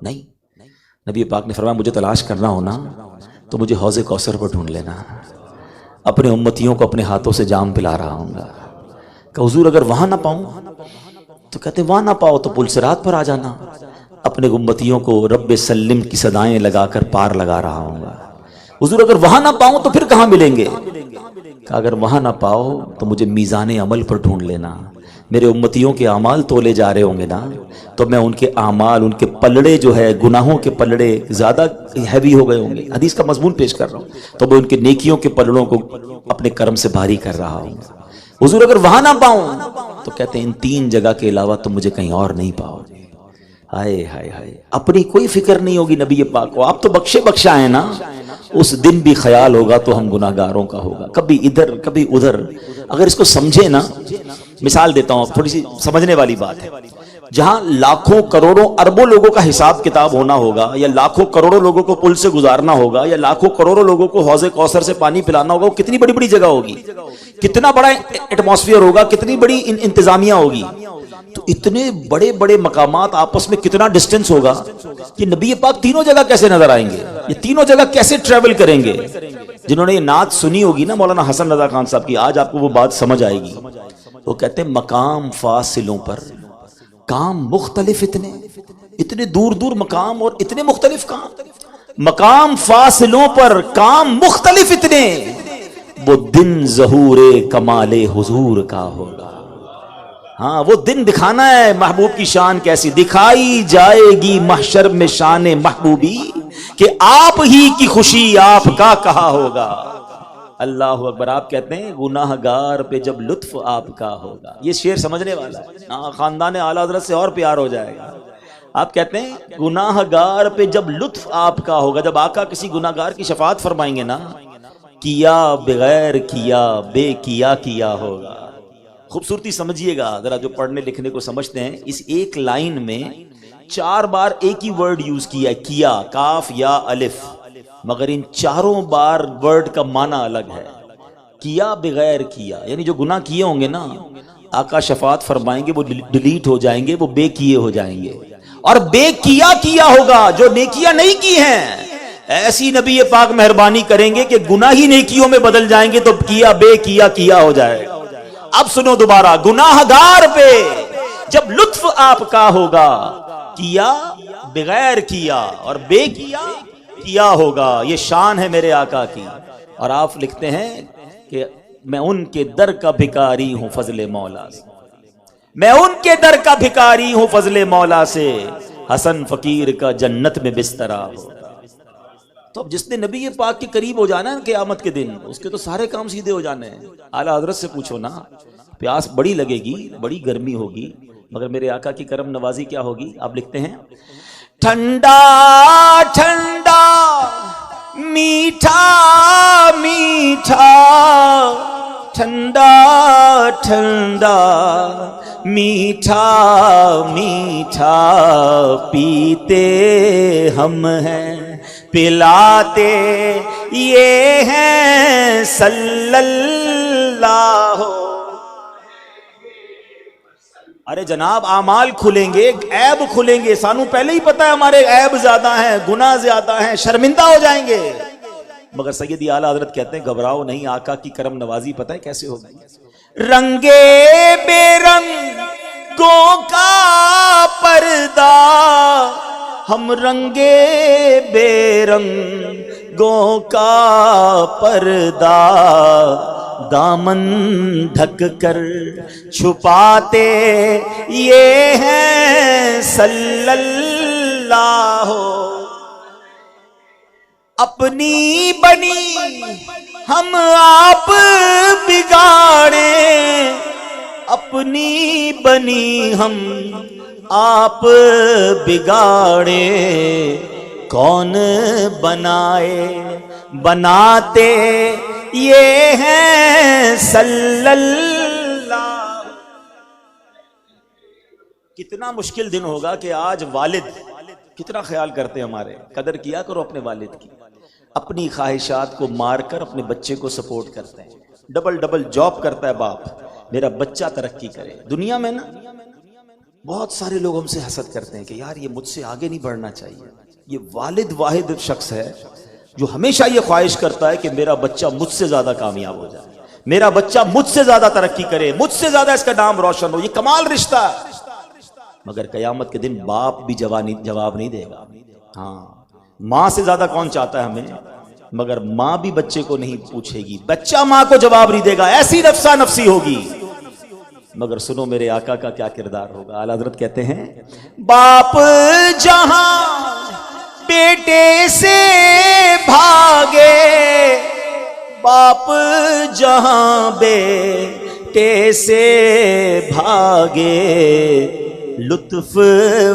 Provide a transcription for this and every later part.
نہیں، نبی پاک نے فرمایا مجھے تلاش کرنا ہونا تو مجھے حوض کوثر پر ڈھونڈ لینا، اپنے امتیوں کو اپنے ہاتھوں سے جام پلا رہا ہوں گا۔ کہ حضور اگر وہاں نہ پاؤں تو کہتے وہاں نہ پاؤ تو پل صراط پر آ جانا، اپنے امتیوں کو رب سلم کی صدائیں لگا کر پار لگا رہا ہوں گا۔ حضور اگر وہاں نہ پاؤں تو پھر کہاں ملیں گے؟ کہ اگر وہاں نہ پاؤ تو مجھے میزان عمل پر ڈھونڈ لینا، میرے امتیوں کے اعمال تولے جا رہے ہوں گے نا، تو میں ان کے اعمال، ان کے پلڑے جو ہے گناہوں کے پلڑے زیادہ ہیوی ہو گئے ہوں گے، حدیث کا مضمون پیش کر رہا ہوں، تو میں ان کے نیکیوں کے پلڑوں کو اپنے کرم سے بھاری کر رہا ہوں۔ حضور اگر وہاں نہ پاؤں تو کہتے ہیں ان تین جگہ کے علاوہ تم مجھے کہیں اور نہیں پاؤ گے۔ ہائے ہائے ہائے، اپنی کوئی فکر نہیں ہوگی نبی پاک کو، آپ تو بخشے بخشا ہیں نا، اس دن بھی خیال ہوگا تو ہم گناہگاروں کا ہوگا، کبھی ادھر کبھی ادھر۔ اگر اس کو سمجھے نا، مثال دیتا ہوں تھوڑی سی سمجھنے والی بات ہے، جہاں لاکھوں کروڑوں اربوں لوگوں کا حساب کتاب ہونا ہوگا، یا لاکھوں کروڑوں لوگوں کو پل سے گزارنا ہوگا، یا لاکھوں کروڑوں لوگوں کو حوض کوثر سے پانی پلانا ہوگا، وہ کتنی بڑی بڑی جگہ ہوگی، کتنا بڑا ایٹماسفیئر ہوگا، کتنی بڑی انتظامیہ ہوگی، تو اتنے بڑے بڑے مقامات آپس میں کتنا ڈسٹنس ہوگا کہ نبی پاک تینوں جگہ کیسے نظر آئیں گے، یہ تینوں جگہ کیسے ٹریول کریں گے؟ جنہوں نے یہ نعت سنی ہوگی نا مولانا حسن رضا خان صاحب کی، آج آپ کو وہ بات سمجھ آئے گی۔ وہ کہتے ہیں مقام فاصلوں پر کام مختلف، اتنے دور دور مقام اور اتنے مختلف کام، مقام فاصلوں پر کام مختلف اتنے، وہ دن ظہور کمال حضور کا ہوگا۔ ہاں وہ دن دکھانا ہے محبوب کی شان کیسی، دکھائی جائے گی محشر میں شان محبوبی، کہ آپ ہی کی خوشی آپ کا کہا ہوگا۔ اللہ اکبر۔ آپ کہتے ہیں گناہ گار پہ جب لطف آپ کا ہوگا، یہ شعر سمجھنے والا ہے، خاندان اعلیٰ حضرت سے اور پیار ہو جائے گا۔ آپ کہتے ہیں گناہ گار پہ جب لطف آپ کا ہوگا، جب آقا کسی گناہ گار کی شفاعت فرمائیں گے نا، کیا بغیر کیا بے کیا ہوگا۔ خوبصورتی سمجھیے گا ذرا، جو پڑھنے لکھنے کو سمجھتے ہیں، اس ایک لائن میں 4 بار ایک ہی ورڈ یوز کیا ہے، کیا، کاف یا الف، مگر ان چاروں بار ورڈ کا معنی الگ ہے۔ کیا بغیر کیا، یعنی جو گناہ کیے ہوں گے نا، آقا شفاعت فرمائیں گے وہ ڈیلیٹ ہو جائیں گے، وہ بے کیے ہو جائیں گے، اور بے کیا ہوگا جو نیکیاں نہیں کی ہیں، ایسی نبی پاک مہربانی کریں گے کہ گناہ ہی نیکیوں میں بدل جائیں گے، تو کیا بے کیا ہو جائے گا۔ اب سنو دوبارہ، گناہ گار پہ جب لطف آپ کا ہوگا، کیا بغیر کیا اور بے کیا ہوگا، یہ شان ہے میرے آقا کی۔ اور آپ لکھتے ہیں کہ میں ان کے در کا بھکاری ہوں فضل مولا سے، میں ان کے در کا بھکاری ہوں فضل مولا سے، حسن فقیر کا جنت میں بسترا ہوگا۔ تو اب جس نے نبی پاک کے قریب ہو جانا ہے قیامت کے دن، اس کے تو سارے کام سیدھے ہو جانے ہیں۔ اعلیٰ حضرت سے پوچھو نا، پیاس بڑی لگے گی، بڑی گرمی ہوگی، مگر میرے آقا کی کرم نوازی کیا ہوگی؟ آپ لکھتے ہیں ٹھنڈا ٹھنڈا میٹھا میٹھا، ٹھنڈا ٹھنڈا میٹھا میٹھا، پیتے ہم ہیں پلاتے یہ ہیں صلی اللہ۔ ارے جناب اعمال کھلیں گے، عیب کھلیں گے، سانو پہلے ہی پتا ہے ہمارے عیب زیادہ ہیں، گناہ زیادہ ہیں، شرمندہ ہو جائیں گے، مگر سیدی اعلیٰ حضرت کہتے ہیں گھبراؤ نہیں، آقا کی کرم نوازی پتہ ہے کیسے ہوگی؟ رنگے بے رنگوں کا پردہ، ہم رنگے بے رنگوں کا پردہ، دامن ڈھک کر چھپاتے یہ ہیں صلی اللہ۔ اپنی بنی ہم آپ بگاڑیں، اپنی بنی ہم آپ بگاڑیں، کون بنائے بناتے یہ ہیں صلی اللہ۔ کتنا مشکل دن ہوگا کہ آج والد کتنا خیال کرتے ہیں ہمارے، قدر کیا کرو اپنے والد کی، اپنی خواہشات کو مار کر اپنے بچے کو سپورٹ کرتے ہیں، ڈبل ڈبل جاب کرتا ہے باپ، میرا بچہ ترقی کرے دنیا میں نا، بہت سارے لوگ ہم سے حسد کرتے ہیں کہ یار یہ مجھ سے آگے نہیں بڑھنا چاہیے. یہ والد واحد شخص ہے جو ہمیشہ یہ خواہش کرتا ہے کہ میرا بچہ مجھ سے زیادہ کامیاب ہو جائے, میرا بچہ مجھ سے زیادہ ترقی کرے, مجھ سے زیادہ اس کا نام روشن ہو. یہ کمال رشتہ ہے. مگر قیامت کے دن باپ بھی جواب نہیں دے گا. ہاں, ماں سے زیادہ کون چاہتا ہے ہمیں, مگر ماں بھی بچے کو نہیں پوچھے گی, بچہ ماں کو جواب نہیں دے گا. ایسی نفسا نفسی ہوگی. مگر سنو میرے آقا کا کیا کردار ہوگا. اعلیٰ حضرت کہتے ہیں باپ جہاں بیٹے سے بھاگے, باپ جہاں بیٹے سے بھاگے, لطف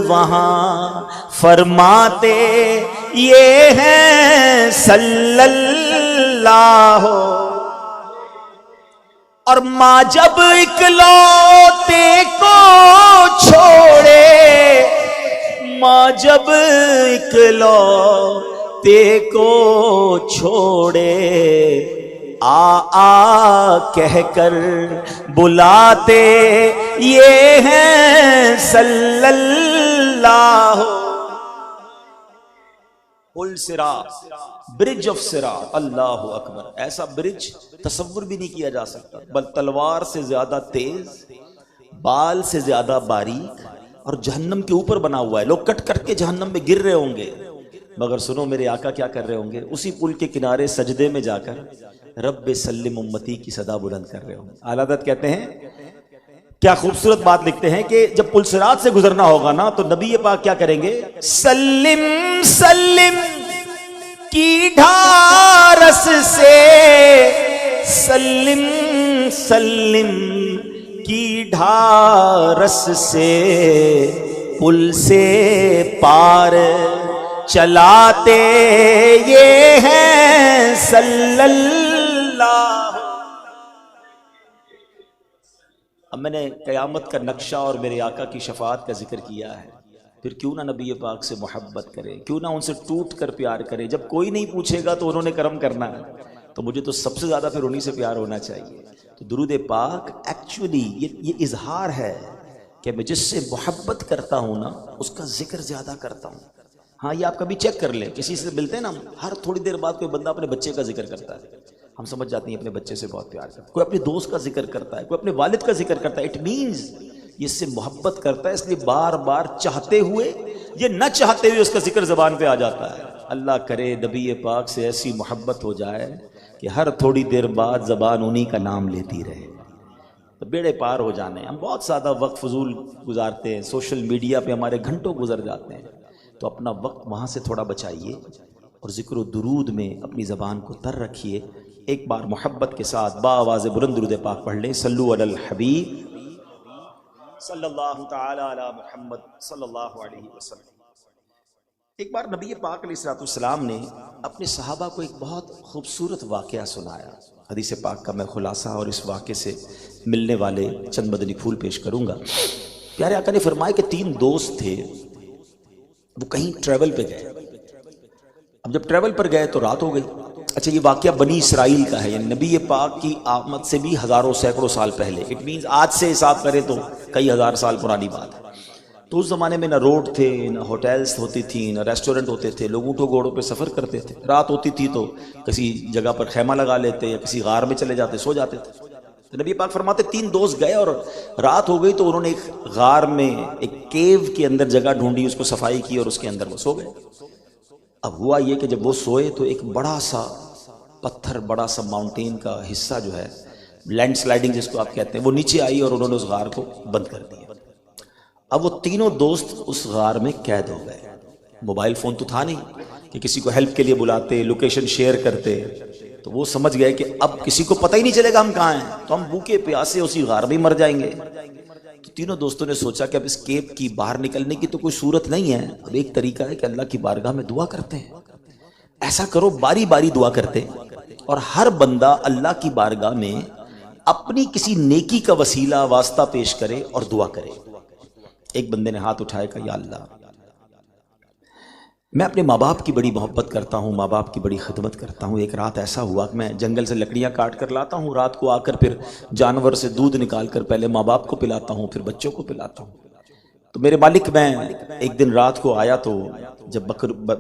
وہاں فرماتے یہ ہیں صلی اللہ. اور ماں جب اکلوتے کو چھوڑے, ماں جب اکلوتے کو چھوڑے, آ کہہ کر بلاتے یہ ہیں صلی اللہ. پل صراط, برج آف صراط, اللہ اکبر. ایسا برج تصور بھی نہیں کیا جا سکتا, بل تلوار سے زیادہ تیز, بال سے زیادہ باریک, اور جہنم کے اوپر بنا ہوا ہے. لوگ کٹ کٹ کے جہنم میں گر رہے ہوں گے, مگر سنو میرے آقا کیا کر رہے ہوں گے, اسی پل کے کنارے سجدے میں جا کر رب سلم امتی کی صدا بلند کر رہے ہوں گے. اعلیٰ حضرت کہتے ہیں کیا خوبصورت بات لکھتے ہیں کہ جب پل صراط سے گزرنا ہوگا نا تو نبی پاک کیا کریں گے, سلم سلم کی ڈھارس سے, سلم سلم کی ڈھارس سے پل سے پار چلاتے یہ ہیں صلی اللہ. اب میں نے قیامت کا نقشہ اور میرے آقا کی شفاعت کا ذکر کیا ہے, پھر کیوں نہ نبی پاک سے محبت کرے, کیوں نہ ان سے ٹوٹ کر پیار کرے. جب کوئی نہیں پوچھے گا تو انہوں نے کرم کرنا ہے, تو مجھے تو سب سے زیادہ پھر انہی سے پیار ہونا چاہیے. تو درود پاک ایکچولی یہ اظہار ہے کہ میں جس سے محبت کرتا ہوں نا اس کا ذکر زیادہ کرتا ہوں. ہاں یہ آپ کبھی چیک کر لیں, کسی سے ملتے ہیں نا, ہر تھوڑی دیر بعد کوئی بندہ اپنے بچے کا ذکر کرتا ہے, ہم سمجھ جاتے ہیں اپنے بچے سے بہت پیار کرتا ہے. کوئی اپنے دوست کا ذکر کرتا ہے, کوئی اپنے والد کا ذکر کرتا ہے. اٹ مینز یہ اس سے محبت کرتا ہے, اس لیے بار بار چاہتے ہوئے یہ نہ چاہتے ہوئے اس کا ذکر زبان پہ آ جاتا ہے. اللہ کرے نبی پاک سے ایسی محبت ہو جائے کہ ہر تھوڑی دیر بعد زبان انہی کا نام لیتی رہے, تو بیڑے پار ہو جانے. ہم بہت زیادہ وقت فضول گزارتے ہیں, سوشل میڈیا پہ ہمارے گھنٹوں گزر جاتے ہیں, تو اپنا وقت وہاں سے تھوڑا بچائیے اور ذکر و درود میں اپنی زبان کو تر رکھیے. ایک بار محبت کے ساتھ بآواز بلند درود پاک پڑھ لیں, صلو علی الحبیب صلی اللہ تعالی علی محمد صلی اللہ علیہ وسلم. ایک بار نبی پاک علیہ السلام نے اپنے صحابہ کو ایک بہت خوبصورت واقعہ سنایا. حدیث پاک کا میں خلاصہ اور اس واقعے سے ملنے والے چند مدنی پھول پیش کروں گا. پیارے آقا نے فرمایا کہ 3 دوست تھے, وہ کہیں ٹریول پہ گئے. اب جب ٹریول پر گئے تو رات ہو گئی. اچھا, یہ واقعہ بنی اسرائیل کا ہے, یعنی نبی پاک کی آمد سے بھی ہزاروں سینکڑوں سال پہلے. اٹ مینز آج سے حساب کرے تو کئی ہزار سال پرانی بات ہے. تو اس زمانے میں نہ روڈ تھے, نہ ہوٹلز ہوتی تھیں, نہ ریسٹورنٹ ہوتے تھے. لوگ اونٹوں گھوڑوں پہ سفر کرتے تھے. رات ہوتی تھی تو کسی جگہ پر خیمہ لگا لیتے یا کسی غار میں چلے جاتے, سو جاتے تھے. تو نبی پاک فرماتے 3 دوست گئے اور رات ہو گئی تو انہوں نے ایک غار میں ایک کیو کے اندر جگہ ڈھونڈی, اس کو صفائی کی اور اس کے اندر وہ سو گئے. اب ہوا یہ کہ جب وہ سوئے تو ایک بڑا سا پتھر, بڑا سا ماؤنٹین کا حصہ جو ہے, لینڈ سلائیڈنگ جس کو آپ کہتے ہیں, وہ نیچے آئی اور انہوں نے اس غار کو بند کر دیا. اب وہ تینوں دوست اس غار میں قید ہو گئے. موبائل فون تو تھا نہیں کہ کسی کو ہیلپ کے لیے بلاتے, لوکیشن شیئر کرتے, تو وہ سمجھ گئے کہ اب کسی کو پتہ ہی نہیں چلے گا ہم کہاں ہیں, تو ہم بھوکے پیاسے اسی غار میں مر جائیں گے. تو تینوں دوستوں نے سوچا کہ اب اس کیپ کی باہر نکلنے کی تو کوئی صورت نہیں ہے, اب ایک طریقہ ہے کہ اللہ کی بارگاہ میں دعا کرتے ہیں. ایسا کرو باری باری دعا کرتے اور ہر بندہ اللہ کی بارگاہ میں اپنی کسی نیکی کا وسیلہ واسطہ پیش کرے اور دعا کرے. ایک بندے نے ہاتھ اٹھائے کہ یا اللہ, میں اپنے ماں باپ کی بڑی محبت کرتا ہوں, ماں باپ کی بڑی خدمت کرتا ہوں. ایک رات ایسا ہوا کہ میں جنگل سے لکڑیاں کاٹ کر لاتا ہوں, رات کو آ کر پھر جانور سے دودھ نکال کر پہلے ماں باپ کو پلاتا ہوں, پھر بچوں کو پلاتا ہوں. تو میرے مالک، میں ایک دن رات کو آیا تو جب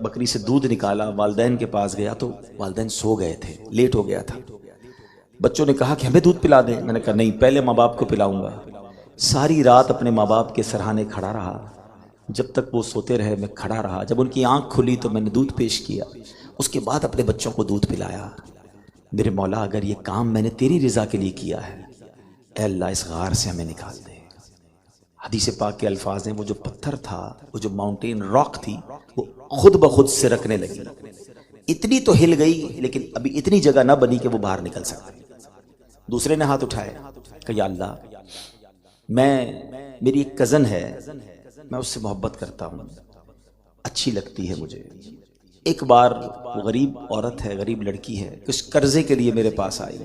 بکری سے دودھ نکالا، والدین کے پاس گیا تو والدین سو گئے تھے، لیٹ ہو گیا تھا۔ بچوں نے کہا کہ ہمیں دودھ پلا دیں، میں نے کہا نہیں، پہلے ماں باپ کو پلاؤں گا۔ ساری رات اپنے ماں باپ کے سرہانے کھڑا رہا، جب تک وہ سوتے رہے میں کھڑا رہا۔ جب ان کی آنکھ کھلی تو میں نے دودھ پیش کیا، اس کے بعد اپنے بچوں کو دودھ پلایا۔ میرے مولا، اگر یہ کام میں نے تیری رضا کے لیے کیا ہے، اے اللہ اس غار سے ہمیں نکال دے۔ حدیث پاک کے الفاظ ہیں، وہ جو پتھر تھا، وہ جو ماؤنٹین راک تھی، وہ خود بخود سرکنے لگی۔ اتنی تو ہل گئی لیکن ابھی اتنی جگہ نہ بنی کہ وہ باہر نکل سکے۔ دوسرے نے ہاتھ اٹھائے کہ یا اللہ، میری ایک کزن ہے، میں اس سے محبت کرتا ہوں، اچھی لگتی ہے مجھے۔ ایک بار وہ غریب عورت ہے، غریب لڑکی ہے، کچھ قرضے کے لیے میرے پاس آئی،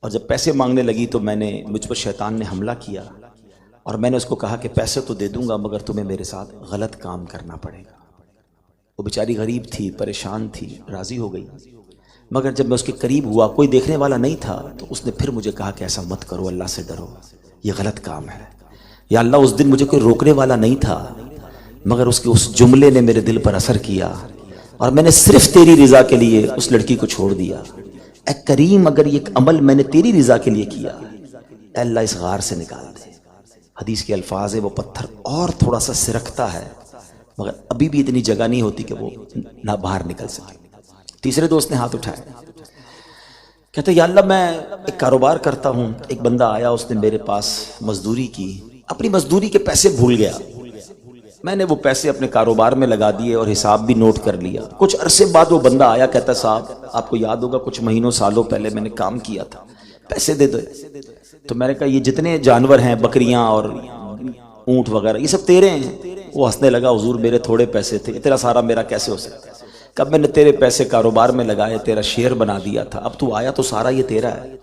اور جب پیسے مانگنے لگی تو مجھ پر شیطان نے حملہ کیا، اور میں نے اس کو کہا کہ پیسے تو دے دوں گا مگر تمہیں میرے ساتھ غلط کام کرنا پڑے گا۔ وہ بیچاری غریب تھی، پریشان تھی، راضی ہو گئی، مگر جب میں اس کے قریب ہوا، کوئی دیکھنے والا نہیں تھا، تو اس نے پھر مجھے کہا کہ ایسا مت کرو، اللہ سے ڈرو، یہ غلط کام ہے۔ یا اللہ، اس دن مجھے کوئی روکنے والا نہیں تھا، مگر اس جملے نے میرے دل پر اثر کیا، اور میں نے صرف تیری رضا کے لیے اس لڑکی کو چھوڑ دیا۔ اے کریم، اگر یہ عمل میں نے تیری رضا کے لیے کیا، اے اللہ اس غار سے نکال دے۔ حدیث کے الفاظ ہے، وہ پتھر اور تھوڑا سا سرکتا ہے، مگر ابھی بھی اتنی جگہ نہیں ہوتی کہ وہ نہ باہر نکل سکے۔ تیسرے دوست نے ہاتھ اٹھایا، کہتے یا اللہ، میں ایک کاروبار کرتا ہوں، ایک بندہ آیا، اس نے میرے پاس مزدوری کی، اپنی مزدوری کے پیسے بھول گیا، میں نے وہ پیسے اپنے کاروبار میں لگا دیے اور حساب بھی نوٹ کر لیا۔ کچھ عرصے بعد وہ بندہ آیا، کہتا صاحب آپ کو یاد ہوگا کچھ مہینوں سالوں پہلے میں نے کام کیا تھا، پیسے دے دو۔ تو میں نے کہا یہ جتنے جانور ہیں، بکریاں اور اونٹ وغیرہ، یہ سب تیرے ہیں؟ وہ ہنسنے لگا، حضور میرے تھوڑے پیسے تھے، اتنا سارا میرا کیسے ہو سکتا ہے؟ کب میں نے تیرے پیسے کاروبار میں لگائے، تیرا شیئر بنا دیا تھا، اب تو آیا تو سارا یہ تیرا ہے۔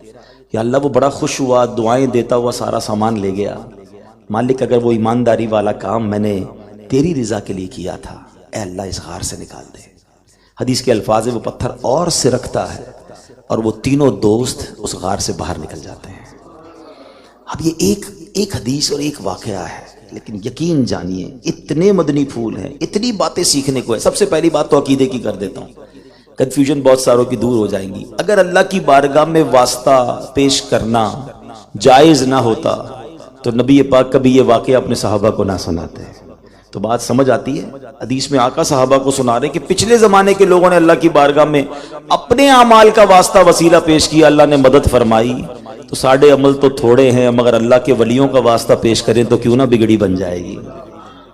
یا اللہ، وہ بڑا خوش ہوا، دعائیں دیتا ہوا سارا سامان لے گیا۔ مالک، اگر وہ ایمانداری والا کام میں نے تیری رضا کے لیے کیا تھا، اے اللہ اس غار سے نکال دے۔ حدیث کے الفاظ ہے، وہ پتھر اور سرکتا ہے، اور وہ تینوں دوست اس غار سے باہر نکل جاتے ہیں۔ اب یہ ایک حدیث اور ایک واقعہ ہے، لیکن یقین جانیے اتنے مدنی پھول ہیں، اتنی باتیں سیکھنے کو ہے۔ سب سے پہلی بات تو عقیدے کی کر دیتا ہوں، کنفیوژن بہت ساروں کی دور ہو جائیں گی۔ اگر اللہ کی بارگاہ میں واسطہ پیش کرنا جائز نہ ہوتا تو نبی پاک کبھی یہ واقعہ اپنے صحابہ کو نہ سناتے۔ تو بات سمجھ آتی ہے؟ حدیث میں آقا صحابہ کو سنا رہے کہ پچھلے زمانے کے لوگوں نے اللہ کی بارگاہ میں اپنے اعمال کا واسطہ وسیلہ پیش کیا، اللہ نے مدد فرمائی۔ تو ساڑھے عمل تو تھوڑے ہیں، مگر اللہ کے ولیوں کا واسطہ پیش کریں تو کیوں نہ بگڑی بن جائے گی۔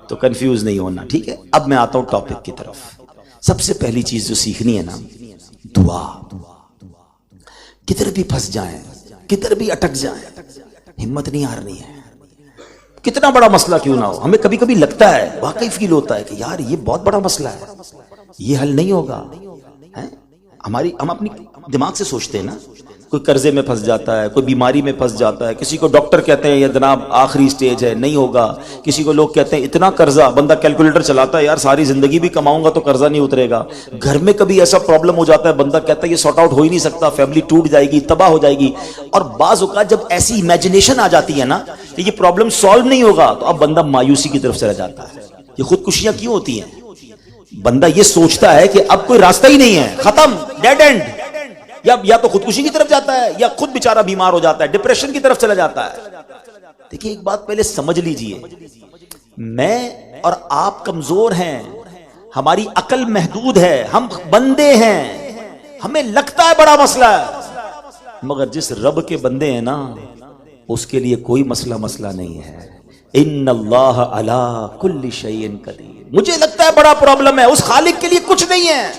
تو کنفیوز نہیں ہونا، ٹھیک ہے؟ اب میں آتا ہوں ٹاپک کی طرف۔ سب سے پہلی چیز جو سیکھنی ہے نا، دعا۔ کدھر بھی پھنس جائیں، کدھر بھی اٹک جائیں، ہمت نہیں ہارنی ہے۔ کتنا بڑا مسئلہ کیوں نہ ہو، ہمیں کبھی کبھی لگتا ہے، واقعی فیل ہوتا ہے کہ یار یہ بہت بڑا مسئلہ ہے، یہ حل نہیں ہوگا۔ ہم اپنی دماغ سے سوچتے ہیں نا، کوئی قرضے میں پھنس جاتا ہے، کوئی بیماری میں پھنس جاتا ہے، کسی کو ڈاکٹر کہتے ہیں یہ جناب آخری سٹیج ہے، نہیں ہوگا، کسی کو لوگ کہتے ہیں اتنا قرضہ، بندہ کیلکولیٹر چلاتا ہے، یار ساری زندگی بھی کماؤں گا تو قرضہ نہیں اترے گا۔ گھر میں کبھی ایسا پرابلم ہو جاتا ہے، بندہ کہتا ہے یہ سارٹ آؤٹ ہو ہی نہیں سکتا، فیملی ٹوٹ جائے گی، تباہ ہو جائے گی۔ اور بعض اوقات جب ایسی امیجنیشن آ جاتی ہے نا کہ یہ پرابلم سالو نہیں ہوگا، تو اب بندہ مایوسی کی طرف چلا جاتا ہے۔ یہ خودکشیاں کیوں ہوتی ہیں؟ بندہ یہ سوچتا ہے کہ اب کوئی راستہ ہی نہیں ہے، ختم، ڈیڈ اینڈ، یا تو خودکشی کی طرف جاتا ہے یا خود بیچارہ بیمار ہو جاتا ہے، ڈپریشن کی طرف چلا جاتا ہے۔ دیکھیے ایک بات پہلے سمجھ لیجئے، میں اور آپ کمزور ہیں، ہماری عقل محدود ہے، ہم بندے ہیں، ہمیں لگتا ہے بڑا مسئلہ ہے، مگر جس رب کے بندے ہیں نا، اس کے لیے کوئی مسئلہ نہیں ہے۔ ان اللہ علی کل شیء قدیر۔ مجھے لگتا ہے بڑا پرابلم ہے، اس خالق کے لیے کچھ نہیں ہے۔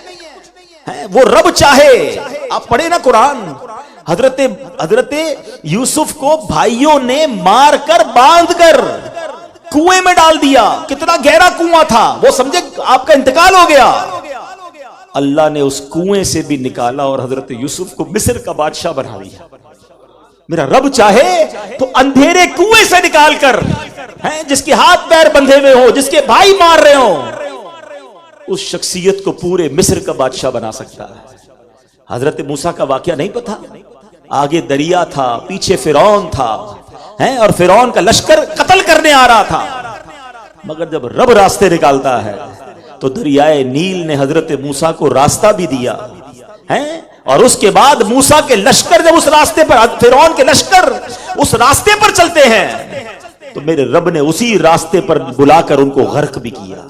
وہ رب چاہے، آپ پڑھیں نا قرآن، حضرت یوسف کو بھائیوں نے مار کر باندھ کر کنویں میں ڈال دیا، کتنا گہرا کنواں تھا، وہ سمجھے آپ کا انتقال ہو گیا، اللہ نے اس کنویں سے بھی نکالا اور حضرت یوسف کو مصر کا بادشاہ بنا دیا۔ میرا رب چاہے تو اندھیرے کنویں سے نکال کر، جس کے ہاتھ پیر بندھے ہوئے ہوں، جس کے بھائی مار رہے ہوں، اس شخصیت کو پورے مصر کا بادشاہ بنا سکتا ہے۔ حضرت موسیٰ کا واقعہ نہیں پتا، آگے دریا تھا، پیچھے فرعون تھا، اور فرعون کا لشکر قتل کرنے آ رہا تھا، مگر جب رب راستے نکالتا ہے تو دریائے نیل نے حضرت موسیٰ کو راستہ بھی دیا ہے، اور اس کے بعد موسیٰ کے لشکر جب اس راستے پر، فرعون کے لشکر اس راستے پر چلتے ہیں تو میرے رب نے اسی راستے پر بلا کر ان کو غرق بھی کیا۔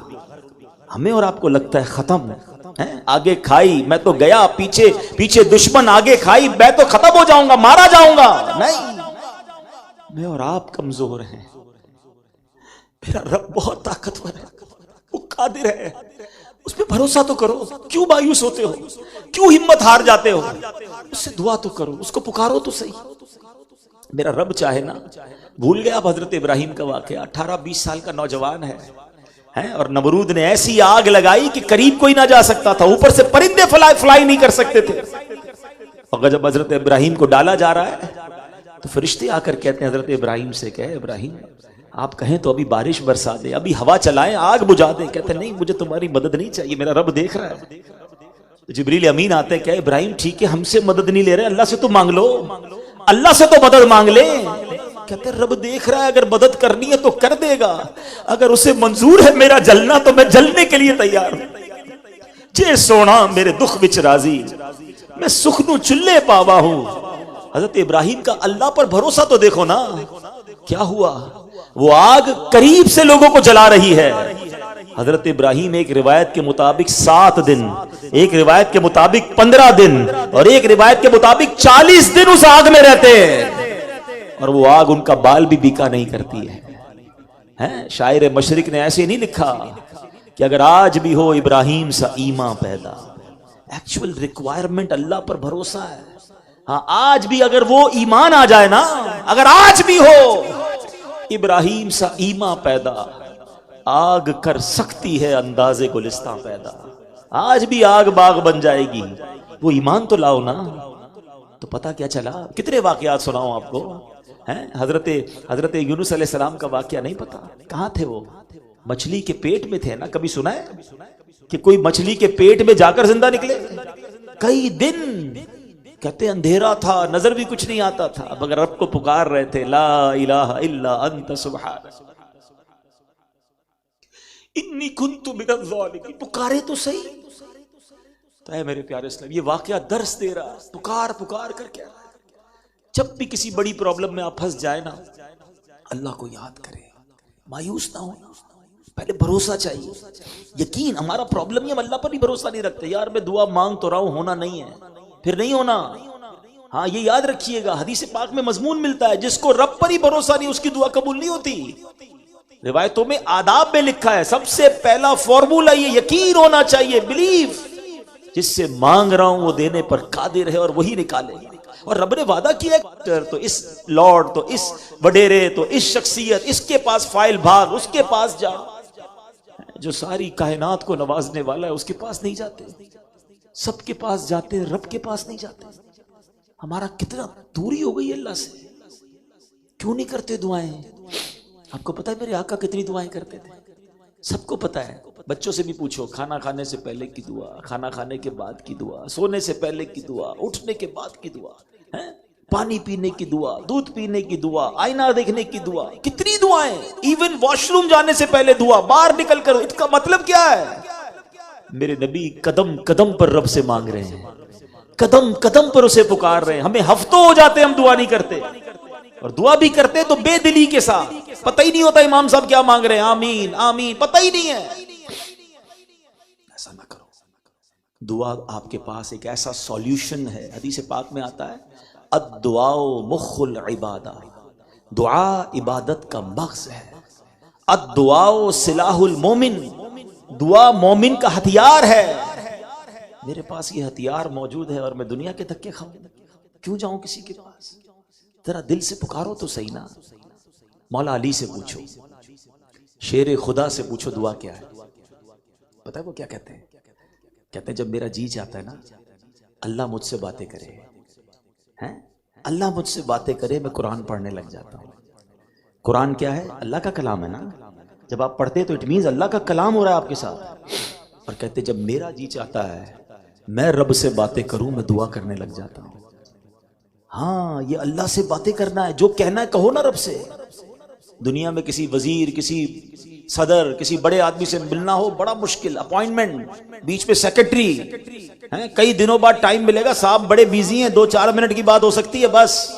ہمیں اور آپ کو لگتا ہے ختم ہے، آگے کھائی میں تو گیا، پیچھے پیچھے دشمن، آگے کھائی میں تو ختم ہو جاؤں گا، مارا جاؤں گا، نہیں، میں اور آپ کمزور ہیں، میرا رب بہت طاقتور ہے، وہ قادر ہے، اس پہ بھروسہ تو کرو، کیوں مایوس ہوتے ہو، کیوں ہمت ہار جاتے ہو، اس سے دعا تو کرو، اس کو پکارو تو صحیح۔ میرا رب چاہے نا، بھول گیا اب حضرت ابراہیم کا واقعہ، 18-20 سال کا نوجوان ہے اور نمرود نے ایسی آگ لگائی کہ قریب کوئی نہ جا سکتا تھا، اوپر سے پرندے فلائی نہیں کر سکتے تھے، اور جب حضرت ابراہیم کو ڈالا جا رہا ہے تو فرشتے آ کر کہتے ہیں حضرت ابراہیم سے کہ ابراہیم آپ کہیں تو ابھی بارش برسا دے، ابھی ہوا چلائیں، آگ بجھا دیں، کہتے ہیں نہیں مجھے تمہاری مدد نہیں چاہیے، میرا رب دیکھ رہا ہے۔ جبریل امین آتے ہیں کہ ابراہیم ٹھیک ہے ہم سے مدد نہیں لے رہے، اللہ سے تو مانگ لو، اللہ سے تو مدد مانگ لے، کہتے ہیں رب دیکھ رہا ہے، اگر مدد کرنی ہے تو کر دے گا، اگر اسے منظور ہے میرا جلنا تو میں جلنے کے لیے تیار ہوں، جے سونا میرے دکھ وچ راضی، میں سخنو چلے پاوا ہوں۔ حضرت ابراہیم کا اللہ پر بھروسہ تو دیکھو نا، کیا ہوا، وہ آگ قریب سے لوگوں کو جلا رہی ہے، حضرت ابراہیم ایک روایت کے مطابق 7 دن، ایک روایت کے مطابق 15 دن، اور ایک روایت کے مطابق 40 دن اس آگ میں رہتے ہیں، اور وہ آگ ان کا بال بھی بیکا نہیں کرتی ہے۔ شاعر مشرق نے ایسے نہیں لکھا کہ اگر آج بھی ہو ابراہیم سا ایمان پیدا، ایکچول ریکوائرمنٹ اللہ پر بھروسہ ہے، ہاں آج بھی اگر وہ ایمان آ جائے نا، اگر آج بھی ہو ابراہیم سا ایمان پیدا، آگ کر سکتی ہے اندازے گلستان پیدا، آج بھی آگ باغ بن جائے گی، وہ ایمان تو لاؤ نا۔ تو پتہ کیا چلا، کتنے واقعات سناؤں آپ کو، حضرت یونس علیہ السلام کا واقعہ نہیں پتا، کہاں تھے وہ، مچھلی کے پیٹ میں تھے نا، کبھی سنا ہے کہ کوئی مچھلی کے پیٹ میں جا کر زندہ نکلے، کئی دن، کہتے اندھیرا تھا، نظر بھی کچھ نہیں آتا تھا، مگر رب کو پکار رہے تھے، لا الہ الا انت سبحانک انی کنت من الظالمین، پکارے تو صحیح۔ تو اے میرے پیارے اسلام، یہ واقعہ درس دے رہا، پکار کر کیا رہا ہے، جب بھی کسی بڑی پرابلم میں آپ پھنس جائے نا، اللہ کو یاد کرے، مایوس نہ ہونا، پہلے بھروسہ چاہیے، یقین، ہمارا پرابلم یہ ہم اللہ پر بھی بھروسہ نہیں رکھتے، یار میں دعا مانگ تو رہا ہوں، ہونا نہیں ہے، پھر نہیں ہونا، ہاں یہ یاد رکھیے گا، حدیث پاک میں مضمون ملتا ہے، جس کو رب پر ہی بھروسہ نہیں اس کی دعا قبول نہیں ہوتی، روایتوں میں آداب میں لکھا ہے سب سے پہلا فارمولا یہ یقین ہونا چاہیے، بلیف، جس سے مانگ رہا ہوں وہ دینے پر قادر ہے اور وہی نکالے گا، اور رب نے وعدہ کیا ہے تو اس لارڈ، تو اس وڈیرے، تو اس شخصیت، اس کے پاس فائل بھاگ، اس کے پاس جا، جو ساری کائنات کو نوازنے والا ہے اس کے پاس نہیں جاتے، سب کے پاس جاتے، رب کے پاس نہیں جاتے۔ ہمارا کتنا دوری ہو گئی اللہ سے، کیوں نہیں کرتے دعائیں؟ آپ کو پتا ہے میرے آقا کتنی دعائیں کرتے تھے، سب کو پتا ہے، بچوں سے بھی پوچھو، کھانا کھانے سے پہلے کی دعا، کھانا کھانے کے بعد کی دعا، سونے سے پہلے کی دعا، اٹھنے کے بعد کی دعا، پانی پینے کی دعا، دودھ پینے کی دعا، آئینہ دیکھنے کی دعا، کتنی دعائیں، ایون واش روم جانے سے پہلے دعا، باہر نکل کر، اس کا مطلب کیا ہے؟ میرے نبی قدم قدم پر رب سے مانگ رہے ہیں، قدم قدم پر اسے پکار رہے ہیں، ہمیں ہفتوں ہو جاتے ہم دعا نہیں کرتے، اور دعا بھی کرتے تو بے دلی کے ساتھ، پتہ ہی نہیں ہوتا امام صاحب کیا مانگ رہے ہیں، آمین آمین، پتہ ہی نہیں ہے۔ ایسا نہ کرو، دعا آپ کے پاس ایک ایسا سولیوشن ہے، حدیث پاک میں آتا ہے الدعاء مخ العبادہ، دعا عبادت کا مغز ہے، الدعاء سلاح المومن، دعا مومن کا ہتھیار ہے۔ میرے پاس یہ ہتھیار موجود ہے اور میں دنیا کے دھکے کھاؤں، کیوں جاؤں کسی کے پاس؟ ذرا دل سے پکارو تو صحیح نا، مولا علی سے پوچھو، شیر خدا سے پوچھو دعا کیا ہے، پتہ ہے وہ کیا کہتے ہیں؟ کہتے ہیں جب میرا جی چاہتا ہے نا اللہ مجھ سے باتیں کرے، اللہ مجھ سے باتیں کرے، میں قرآن پڑھنے لگ جاتا ہوں۔ قرآن کیا ہے؟ اللہ کا کلام ہے نا، جب آپ پڑھتے ہیں تو اٹ مینز اللہ کا کلام ہو رہا ہے آپ کے ساتھ، اور کہتے ہیں جب میرا جی چاہتا ہے میں رب سے باتیں کروں، میں دعا کرنے لگ جاتا ہوں۔ ہاں یہ اللہ سے باتیں کرنا ہے، جو کہنا ہے کہو نا رب سے۔ دنیا میں کسی وزیر، کسی صدر کسی بڑے آدمی سے ملنا ہو بڑا مشکل، اپوائنٹمنٹ، بیچ میں سیکرٹری ہیں، کئی دنوں بعد ٹائم ملے گا، صاحب بڑے بیزی ہیں، 2-4 منٹ کی بات ہو سکتی ہے بس۔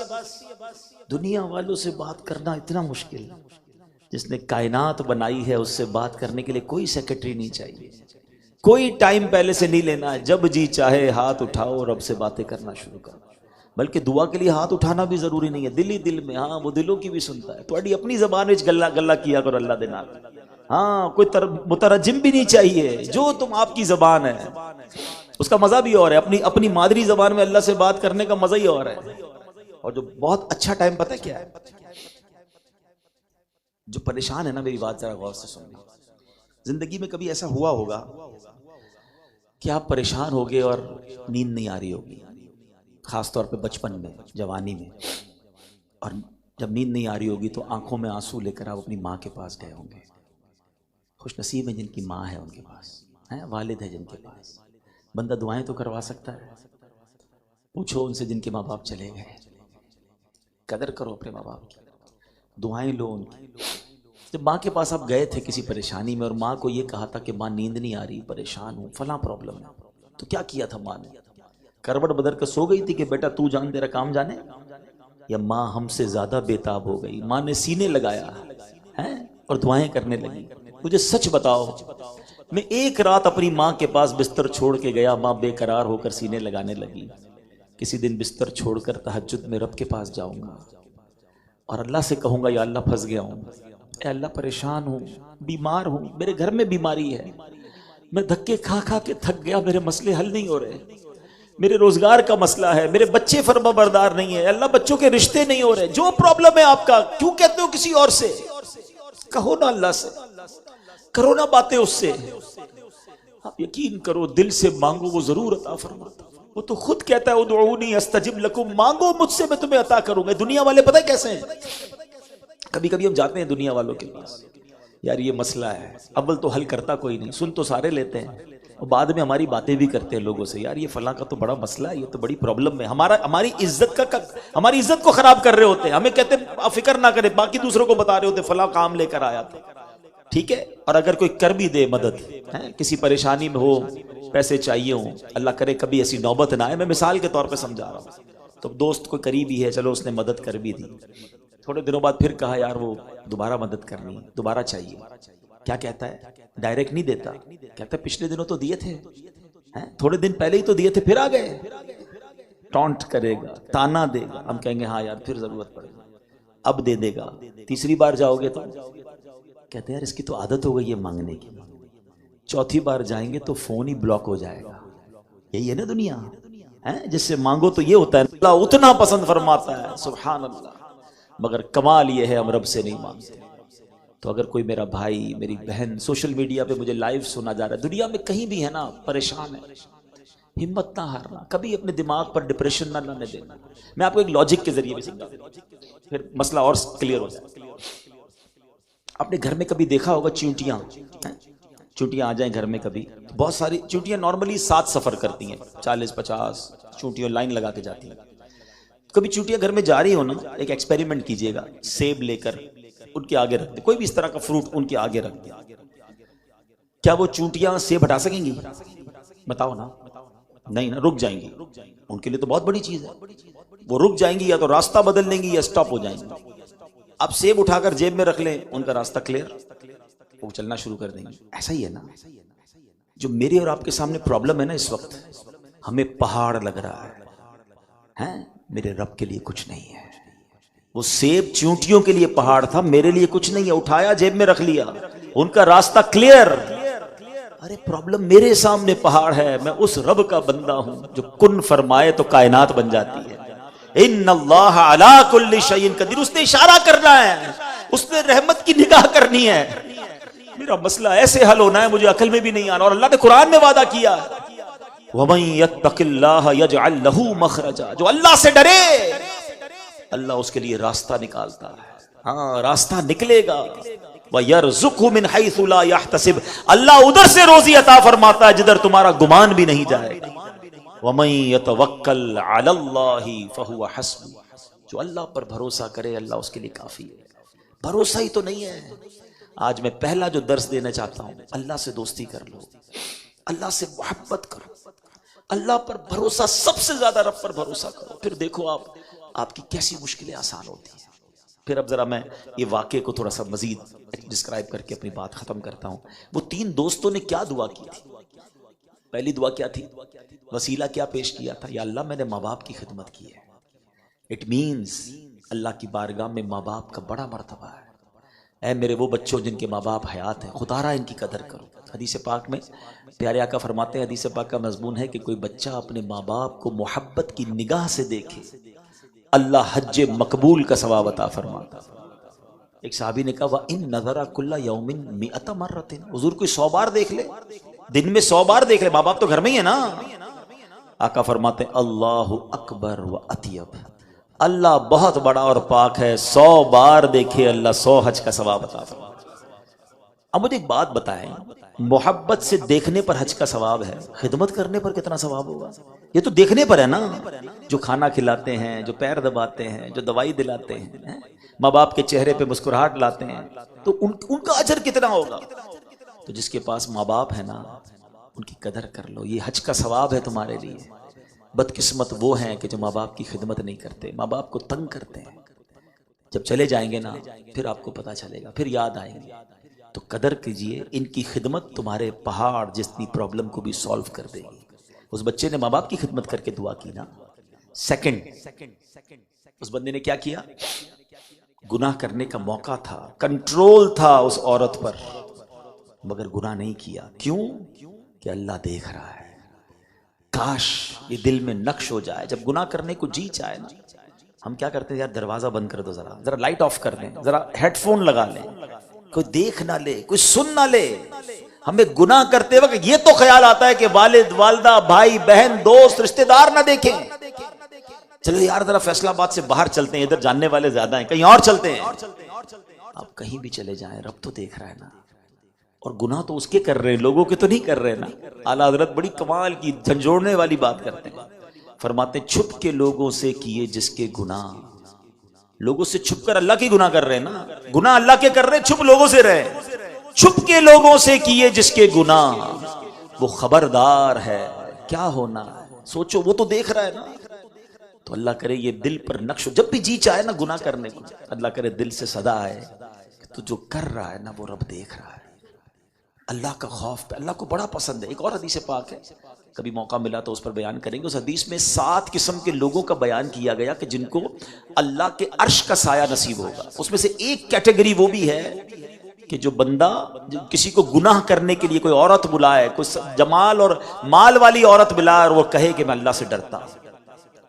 دنیا والوں سے بات کرنا اتنا مشکل، جس نے کائنات بنائی ہے اس سے بات کرنے کے لیے کوئی سیکرٹری نہیں چاہیے، کوئی ٹائم پہلے سے نہیں لینا ہے، جب جی چاہے ہاتھ اٹھاؤ رب سے باتیں کرنا شروع کرو۔ بلکہ دعا کے لیے ہاتھ اٹھانا بھی ضروری نہیں ہے، دل ہی دل میں، ہاں وہ دلوں کی بھی سنتا ہے، تھوڑی اپنی زبان وچ گلا گلا کیا کرو اللہ دے نال، ہاں کوئی مترجم بھی نہیں چاہیے، جو تم آپ کی زبان ہے اس کا مزہ بھی اور ہے، اپنی مادری زبان میں اللہ سے بات کرنے کا مزہ ہی اور ہے۔ اور جو بہت اچھا ٹائم پتہ ہے کیا ہے؟ جو پریشان ہے نا، میری بات ذرا غور سے سننا، زندگی میں کبھی ایسا ہوا ہوگا کہ آپ پریشان ہو گئے اور نیند نہیں آ رہی ہوگی، خاص طور پہ بچپن میں، جوانی میں، اور جب نیند نہیں آ رہی ہوگی تو آنکھوں میں آنسو لے کر آپ اپنی ماں کے پاس گئے ہوں گے۔ خوش نصیب ہیں جن کی ماں ہے ان کے پاس، ہیں والد ہے جن کے پاس، بندہ دعائیں تو کروا سکتا ہے۔ پوچھو ان سے جن کے ماں باپ چلے گئے، قدر کرو اپنے ماں باپ کی، دعائیں لو ان کی۔ جب ماں کے پاس آپ گئے تھے کسی پریشانی میں اور ماں کو یہ کہا تھا کہ ماں نیند نہیں آ رہی، پریشان ہوں، فلاں پرابلم ہے، تو کیا کیا تھا ماں نے؟ کروٹ بدر کر سو گئی تھی کہ بیٹا تو جان تیرا کام جانے؟ یا ماں ہم سے زیادہ بے تاب ہو گئی، ماں نے سینے لگایا ہے اور دعائیں کرنے لگی؟ مجھے سچ بتاؤ، میں ایک رات اپنی ماں کے پاس بستر چھوڑ کے گیا، ماں بے قرار ہو کر سینے لگانے لگی۔ کسی دن بستر چھوڑ کر تہجد میں رب کے پاس جاؤں گا اور اللہ سے کہوں گا یا اللہ پھنس گیا ہوں، اے اللہ پریشان ہوں، بیمار ہوں، میرے گھر میں بیماری ہے، میں دھکے کھا کھا کے تھک گیا، میرے مسئلے حل نہیں ہو رہے، میرے روزگار کا مسئلہ ہے، میرے بچے فرما بردار نہیں ہیں، اللہ بچوں کے رشتے نہیں ہو رہے، جو پرابلم ہے آپ کا کیوں کہتے ہو کسی اور سے؟ کہو نا اللہ سے، کرو نا باتیں اس سے۔ آپ یقین کرو دل سے مانگو وہ ضرور عطا فرماتا، وہ تو خود کہتا ہے ادعونی استجب لکم، مانگو مجھ سے میں تمہیں عطا کروں گا۔ دنیا والے پتہ ہے کیسے ہیں؟ کبھی کبھی ہم جاتے ہیں دنیا والوں کے پاس، یار یہ مسئلہ ہے، اول تو حل کرتا کوئی نہیں، سن تو سارے لیتے ہیں، اور بعد میں ہماری باتیں بھی کرتے ہیں لوگوں سے، یار یہ فلاں کا تو بڑا مسئلہ ہے، یہ تو بڑی پرابلم ہے، ہماری عزت کو خراب کر رہے ہوتے ہیں، ہمیں کہتے ہیں آپ فکر نہ کریں، باقی دوسروں کو بتا رہے ہوتے فلاں کام لے کر آیا تھا، ٹھیک ہے؟ اور اگر کوئی کر بھی دے مدد، کسی پریشانی میں ہو، پیسے چاہیے ہوں، اللہ کرے کبھی ایسی نوبت نہ آئے، میں مثال کے طور پہ سمجھا رہا ہوں، تو دوست کوئی قریبی ہے، چلو اس نے مدد کر بھی دی، تھوڑے دنوں بعد پھر کہا یار وہ دوبارہ مدد کرنی ہے، دوبارہ چاہیے، کیا کہتا ہے؟ ڈائریکٹ نہیں دیتا، کہتا ہے پچھلے دنوں تو دیے تھے، تھوڑے دن پہلے ہی تو دیے تھے، پھر آ گئے، ٹونٹ کرے گا، تانا دے گا، ہم کہیں گے ہاں یار پھر ضرورت پڑے گی، اب دے دے گا، تیسری بار جاؤ گے تو کہتے ہیں یار اس کی تو عادت ہو گئی ہے مانگنے کی، چوتھی بار جائیں گے تو فون ہی بلاک ہو جائے گا۔ یہی ہے نا دنیا، جس سے مانگو تو یہ ہوتا ہے اللہ اتنا پسند فرماتا ہے، سبحان اللہ، مگر کمال یہ ہے ہم رب سے نہیں مانگتے۔ تو اگر کوئی میرا بھائی میری بہن سوشل میڈیا پہ مجھے لائیو سنا جا رہا ہے، دنیا میں کہیں بھی ہے نا، پریشان ہے، ہمت نہ ہارنا، کبھی اپنے دماغ پر ڈپریشن نہ لانے دینا۔ میں آپ کو ایک لاجک کے ذریعے بھی سمجھاؤں پھر مسئلہ اور کلیئر ہو جائے۔ آپ نے گھر میں کبھی دیکھا ہوگا چیونٹیاں آ جائیں گھر میں، کبھی بہت ساری چیونٹیاں نارملی 7 سفر کرتی ہیں، 40-50 چیونٹیاں لائن لگا کے جاتی ہیں۔ کبھی چیونٹیاں گھر میں جا رہی ہو نا، ایک ایکسپیریمنٹ کیجئے گا، سیب لے کر ان کے آگے رکھ دیں، کوئی بھی اس طرح کا فروٹ ان کے آگے رکھ دیں، کیا وہ چیونٹیاں سیب ہٹا سکیں گی؟ بتاؤ نا، نہیں نا، رک جائیں گی، ان کے لیے تو بہت بڑی چیز ہے، وہ رک جائیں گی، یا تو راستہ بدل لیں گی یا سٹاپ ہو جائیں گی۔ اب سیب اٹھا کر جیب میں رکھ لیں، ان کا راستہ کلیئر، وہ چلنا شروع کر دیں گے۔ ایسا ہی ہے نا، جو میرے اور آپ کے سامنے پرابلم ہے نا اس وقت، ہمیں پہاڑ لگ رہا ہے، میرے رب کے لیے کچھ نہیں ہے۔ وہ سیب چیونٹیوں کے لیے پہاڑ تھا، میرے لیے کچھ نہیں ہے، اٹھایا جیب میں رکھ لیا، ان کا راستہ کلیئر۔ ارے پرابلم میرے سامنے پہاڑ ہے، میں اس رب کا بندہ ہوں جو کن فرمائے تو کائنات بن جاتی ہے۔ ان اللہ علی کل شیء قدیر، اس نے اشارہ کرنا ہے، اس نے رحمت کی نگاہ کرنی ہے، میرا مسئلہ ایسے حل ہونا ہے مجھے عقل میں بھی نہیں آنا، اور اللہ نے قرآن میں وعدہ کیا ہے وَمَن يَتَّقِ اللَّهَ يَجْعَلْ لَهُ مَخْرَجًا، جو اللہ سے ڈرے اللہ اس کے لیے راستہ نکالتا ہے، ہاں راستہ نکلے گا۔ وَيَرْزُقْهُ مِنْ حَيْثُ لَا يَحْتَسِبُ، اللہ ادھر سے روزی عطا فرماتا ہے جدھر تمہارا گمان بھی نہیں جائے گا۔ وَمَن يَتَوَكَّلْ عَلَى اللَّهِ فَهُوَ حَسْبُهُ، جو اللہ پر بھروسہ کرے اللہ اس کے لیے کافی ہے۔ بھروسہ ہی تو نہیں ہے، آج میں پہلا جو درس دینا چاہتا ہوں، اللہ سے دوستی کر لو، اللہ سے محبت کرو، اللہ پر بھروسہ، سب سے زیادہ رب پر بھروسہ کرو، پھر دیکھو آپ کی کیسی مشکلیں آسان ہوتی ہیں۔ پھر اب ذرا میں یہ واقعے کو تھوڑا سا مزید ڈسکرائب کر کے اپنی بات ختم کرتا ہوں۔ وہ 3 دوستوں نے کیا دعا کی تھی؟ پہلی دعا کیا تھی؟ وسیلہ کیا پیش کیا تھا؟ یا اللہ میں نے ماں باپ کی خدمت کی ہے۔ اٹ مینز اللہ کی بارگاہ میں ماں باپ کا بڑا مرتبہ ہے۔ اے میرے وہ بچوں جن کے ماں باپ حیات ہیں، خدا را ان کی قدر کرو۔ حدیث پاک میں پیارے آقا فرماتے ہیں، حدیث پاک کا مضمون ہے کہ کوئی بچہ اپنے ماں باپ کو محبت کی نگاہ سے دیکھے، اللہ حج مقبول کا ثواب عطا فرماتا۔ ایک صحابی نے کہا وَإِن نَظَرَ كُلَّ يَوْمٍ 100 مَرَّةٍ، حضور کوئی 100 بار دیکھ لے، دن میں 100 بار دیکھ لے، ماں باپ تو گھر میں ہی ہے نا۔ آقا فرماتے ہیں اللہ اکبر و اطیب، اللہ بہت بڑا اور پاک ہے، 100 بار دیکھے اللہ 100 حج کا ثواب عطا فرماتا۔ اب مجھے ایک بات بتائیں، محبت سے دیکھنے پر حج کا ثواب ہے، خدمت کرنے پر کتنا ثواب ہوگا؟ یہ تو دیکھنے پر ہے نا، جو کھانا کھلاتے ہیں، جو پیر دباتے ہیں، جو دوائی دلاتے ہیں، ماں باپ کے چہرے پہ مسکراہٹ لاتے ہیں، تو ان کا اجر کتنا ہوگا؟ تو جس کے پاس ماں باپ ہے نا، ان کی قدر کر لو، یہ حج کا ثواب ہے تمہارے لیے۔ بدقسمت وہ ہیں کہ جو ماں باپ کی خدمت نہیں کرتے، ماں باپ کو تنگ کرتے ہیں۔ جب چلے جائیں گے نا پھر آپ کو پتہ چلے گا، پھر یاد آئیں گے۔ تو قدر کیجئے، ان کی خدمت تمہارے پہاڑ جتنی پرابلم کو بھی سالو کر دے گی۔ اس بچے نے ماں باپ کی خدمت کر کے دعا کی نا۔ سیکنڈ، اس بندے نے کیا کیا؟ گناہ کرنے کا موقع تھا، کنٹرول تھا اس عورت پر، مگر گناہ نہیں کیا۔ کیوں؟ کہ اللہ دیکھ رہا ہے۔ کاش یہ دل میں نقش ہو جائے، جب گناہ کرنے کو جی چاہے نا، ہم کیا کرتے ہیں؟ یار دروازہ بند کر دو، ذرا لائٹ آف کر دیں، ذرا ہیڈ فون لگا لیں، کوئی دیکھ نہ لے، کوئی سن نہ لے۔ ہمیں گناہ کرتے وقت یہ تو خیال آتا ہے کہ والد والدہ بھائی بہن دوست رشتہ دار نہ دیکھیں، چلو یار ذرا فیصلہ آباد سے باہر چلتے ہیں، ادھر جاننے والے زیادہ ہیں، کہیں اور چلتے ہیں۔ آپ کہیں بھی چلے جائیں، رب تو دیکھ رہا ہے نا۔ اور گناہ تو اس کے کر رہے ہیں، لوگوں کے تو نہیں کر رہے نا۔ اعلیٰ حضرت بڑی کمال کی جھنجھوڑنے والی بات کرتے ہیں، فرماتے ہیں چھپ کے لوگوں سے کیے جس کے گناہ، لوگوں سے چھپ کر اللہ کی گناہ کر رہے ہیں نا، گناہ اللہ کے کر رہے ہیں، چھپ لوگوں سے رہے، چھپ کے لوگوں سے کیے جس کے گناہ، وہ خبردار ہے کیا ہونا ہے۔ سوچو وہ تو دیکھ رہا ہے نا۔ تو اللہ کرے یہ دل پر نقش ہو، جب بھی جی چاہے نا گناہ کرنے کو، اللہ کرے دل سے صدا آئے کہ تو جو کر رہا ہے نا وہ رب دیکھ رہا ہے۔ اللہ کا خوف پہ اللہ کو بڑا پسند ہے۔ ایک اور حدیث پاک ہے، کبھی موقع ملا تو اس پر بیان کریں گے۔ اس حدیث میں 7 قسم کے لوگوں کا بیان کیا گیا کہ جن کو اللہ کے عرش کا سایہ نصیب ہوگا۔ اس میں سے ایک کیٹیگری وہ بھی ہے کہ جو بندہ کسی کو گناہ کرنے کے لیے کوئی عورت بلائے، کوئی جمال اور مال والی عورت بلائے اور وہ کہے کہ میں اللہ سے ڈرتا ہوں،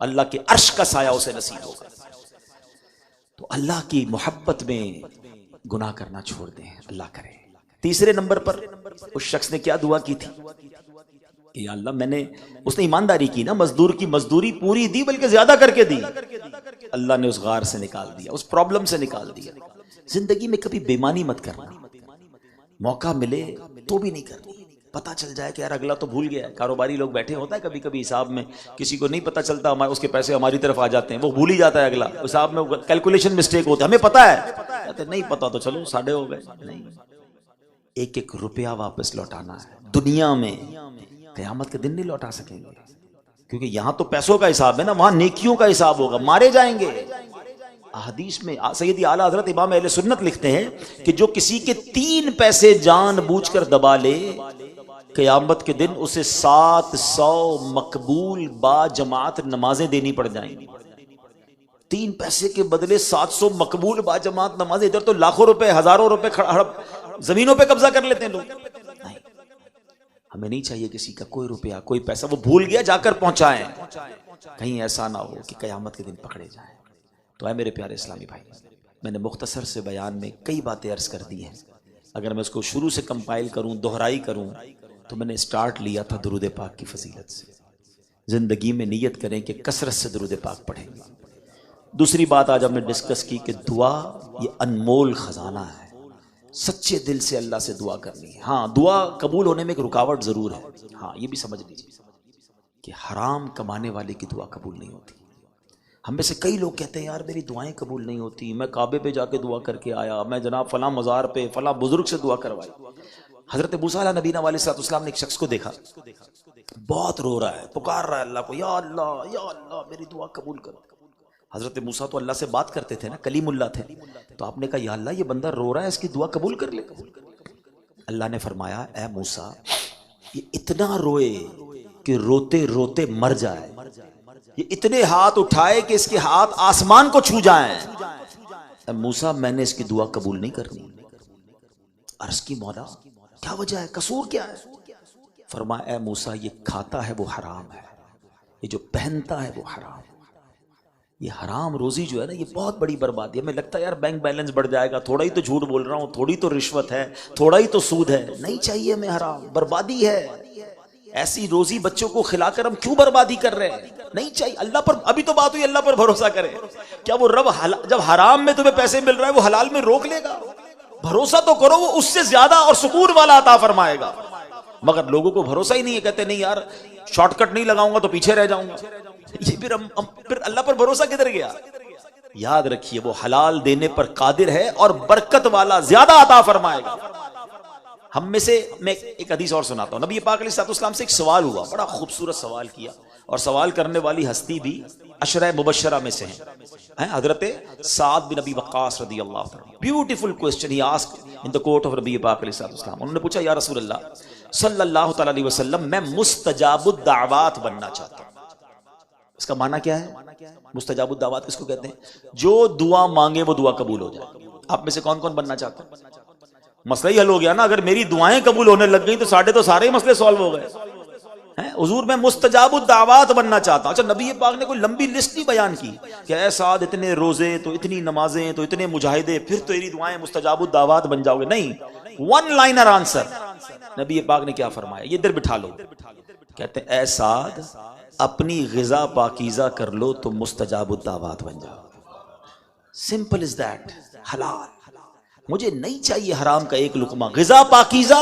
اللہ کے عرش کا سایہ اسے نصیب ہوگا۔ تو اللہ کی محبت میں گناہ کرنا چھوڑ دیں، اللہ کرے۔ تیسرے نمبر پر اس شخص نے کیا دعا کی تھی کہ یا اللہ اس نے ایمانداری کی نا، مزدور کی مزدوری پوری دی بلکہ زیادہ کر کے دی، اللہ نے اس غار سے نکال دیا، اس پرابلم سے نکال دیا۔ زندگی میں کبھی بےمانی مت کرنا، موقع ملے تو بھی نہیں کرنی، پتہ چل جائے کہ یار اگلا تو بھول گیا ہے۔ کاروباری لوگ بیٹھے ہوتا ہے کبھی کبھی حساب میں، کسی کو نہیں پتہ چلتا، اس کے پیسے ہماری طرف آ جاتے ہیں، وہ بھول ہی جاتا ہے، اگلا حساب میں کیلکولیشن مسٹیک ہوتا ہے، ہمیں پتہ ہے، نہیں پتہ تو چلو ساڑھے ہو گئے۔ نہیں، ایک ایک روپیہ واپس لوٹانا ہے۔ دنیا میں قیامت کے دن نہیں لوٹا سکیں گے، کیونکہ یہاں تو پیسوں کا حساب ہے نا، وہاں نیکیوں کا حساب ہوگا، مارے جائیں گے۔ حدیث میں سیدی اعلیٰ حضرت امام اہل سنت لکھتے ہیں کہ جو کسی کے 3 پیسے جان بوجھ کر دبا لے، قیامت کے دن اسے 700 مقبول با جماعت نمازیں دینی پڑ جائیں گی۔ 3 پیسے کے بدلے 700 مقبول با جماعت نمازیں، ادھر تو لاکھوں روپے ہزاروں روپے زمینوں پہ قبضہ کر لیتے ہیں لوگ۔ نہیں، ہمیں نہیں چاہیے کسی کا کوئی روپیہ کوئی پیسہ، وہ بھول گیا جا کر پہنچائیں، کہیں ایسا نہ ہو کہ قیامت کے دن پکڑے جائیں۔ تو اے میرے پیارے اسلامی بھائی، میں نے مختصر سے بیان میں کئی باتیں عرض کر دی ہیں، اگر میں اس کو شروع سے کمپائل کروں، دہرائی کروں، تو میں نے سٹارٹ لیا تھا درود پاک کی فضیلت سے۔ زندگی میں نیت کریں کہ کثرت سے درود پاک پڑھیں گے۔ دوسری بات آج ہم نے ڈسکس کی کہ دعا یہ انمول خزانہ ہے، سچے دل سے اللہ سے دعا کرنی ہے۔ ہاں، دعا قبول ہونے میں ایک رکاوٹ ضرور ہے، ہاں یہ بھی سمجھ لیجیے کہ حرام کمانے والے کی دعا قبول نہیں ہوتی۔ ہم میں سے کئی لوگ کہتے ہیں یار میری دعائیں قبول نہیں ہوتی، میں کعبے پہ جا کے دعا کر کے آیا، میں جناب فلاں مزار پہ فلاں بزرگ سے دعا کروائی۔ حضرت موسیٰ علیہ نبینا علیہ السلام نے ایک شخص کو دیکھا، بہت رو رہا ہے، پکار رہا ہے اللہ کو، یا اللہ میری دعا قبول کرو۔ حضرت موسیٰ تو اللہ سے بات کرتے تھے نا، کلیم اللہ تھے، تو آپ نے کہا یا اللہ یہ بندہ رو رہا ہے، اس کی دعا قبول کر لے۔ اللہ نے فرمایا اے موسیٰ یہ اتنا روئے کہ روتے روتے مر جائے، یہ اتنے ہاتھ اٹھائے کہ اس کے ہاتھ آسمان کو چھو جائیں، اے موسیٰ میں نے اس کی دعا قبول نہیں کرنی۔ عرض کی مولا کیا وجہ ہے، قصور کیا ہے؟ فرمایا اے موسیٰ یہ کھاتا ہے وہ حرام ہے، یہ جو پہنتا ہے وہ حرام ہے۔ یہ حرام روزی جو ہے نا یہ بہت بڑی بربادی ہے۔ ہمیں لگتا ہے یار بینک بیلنس بڑھ جائے گا، تھوڑا ہی تو جھوٹ بول رہا ہوں، تھوڑی تو رشوت ہے، تھوڑا ہی تو سود ہے، نہیں چاہیے ہمیں حرام، بربادی ہے۔ ایسی روزی بچوں کو کھلا کر ہم کیوں بربادی کر رہے ہیں؟ نہیں چاہیے۔ اللہ پر ابھی تو بات ہوئی اللہ پر بھروسہ کرے، کیا وہ رب جب حرام میں تمہیں پیسے مل رہا ہے وہ حلال میں روک لے گا؟ بھروسہ تو کرو، وہ اس سے زیادہ اور سکون والا عطا فرمائے گا۔ مگر لوگوں کو بھروسہ ہی نہیں ہے، کہتے نہیں یار شارٹ کٹ نہیں لگاؤں گا تو پیچھے رہ جاؤں گا۔ یہ پھر اللہ پر بھروسہ کدھر گیا؟ یاد رکھیے وہ حلال دینے پر قادر ہے اور برکت والا زیادہ عطا فرمائے گا۔ ہم میں سے میں ایک حدیث اور سناتا ہوں، نبی پاک علیہ السلام سے ایک سوال ہوا، بڑا خوبصورت سوال کیا، اور سوال کرنے والی ہستی بھی عشرہ مبشرہ میں سے ہیں، حضرت سعد بن ابی وقاص رضی اللہ عنہ۔ Beautiful question he asked in the court of نبی پاک علیہ السلام۔ انہوں نے پوچھا یا رسول اللہ صلی اللہ تعالی علیہ وسلم میں مستجاب الدعوات بننا چاہتا ہوں۔ اس کا معنی کیا ہے؟ مستجاب الدعوات کس کو کہتے ہیں؟ جو دعا مانگے وہ دعا قبول ہو جائے۔ آپ میں سے کون کون بننا چاہتا ہے؟ مسئلہ ہی حل ہو گیا نا، اگر میری دعائیں قبول ہونے لگ گئیں تو سارے مسئلے سالو ہو گئے۔ حضور میں مستجاب الدعوات بننا چاہتا ہوں۔ اچھا نبی پاک نے کوئی لمبی لسٹ نہیں بیان کی کہ اے سعد اتنے روزے تو اتنی نمازیں تو اتنے مجاہدے پھر تو تیری دعائیں مستجاب الدعوات بن جاؤ گے، نہیں، ون لائنر آنسر۔ نبی پاک نے کیا فرمایا؟ یہ ادھر بٹھا لو، کہتے ہیں اے سعد اپنی غذا پاکیزہ کر لو تو مستجاب الدعوات بن جاؤ۔ سمپل از دیٹ، حلال، مجھے نہیں چاہیے حرام کا ایک لقمہ، غذا پاکیزہ،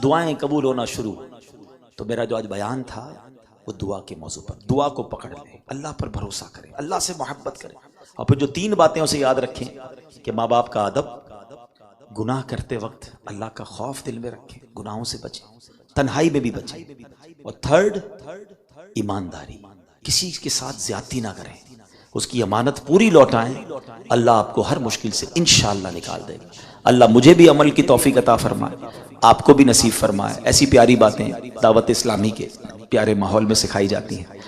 دعائیں قبول ہونا شروع۔ تو میرا جو آج بیان تھا وہ دعا کے موضوع پر، دعا کو پکڑ لیں، اللہ پر بھروسہ کریں، اللہ سے محبت کریں، اور پھر جو 3 باتیں اسے یاد رکھیں کہ ماں باپ کا ادب، گناہ کرتے وقت اللہ کا خوف دل میں رکھیں، گناہوں سے بچیں، تنہائی میں بھی بچیں، اور 3 ایمانداری، کسی کے ساتھ زیادتی نہ کریں، اس کی امانت پوری لوٹائیں، اللہ آپ کو ہر مشکل سے انشاءاللہ نکال دے گا۔ اللہ مجھے بھی عمل کی توفیق عطا فرمائے، آپ کو بھی نصیب فرمائے۔ ایسی پیاری باتیں دعوت اسلامی کے پیارے ماحول میں سکھائی جاتی ہیں۔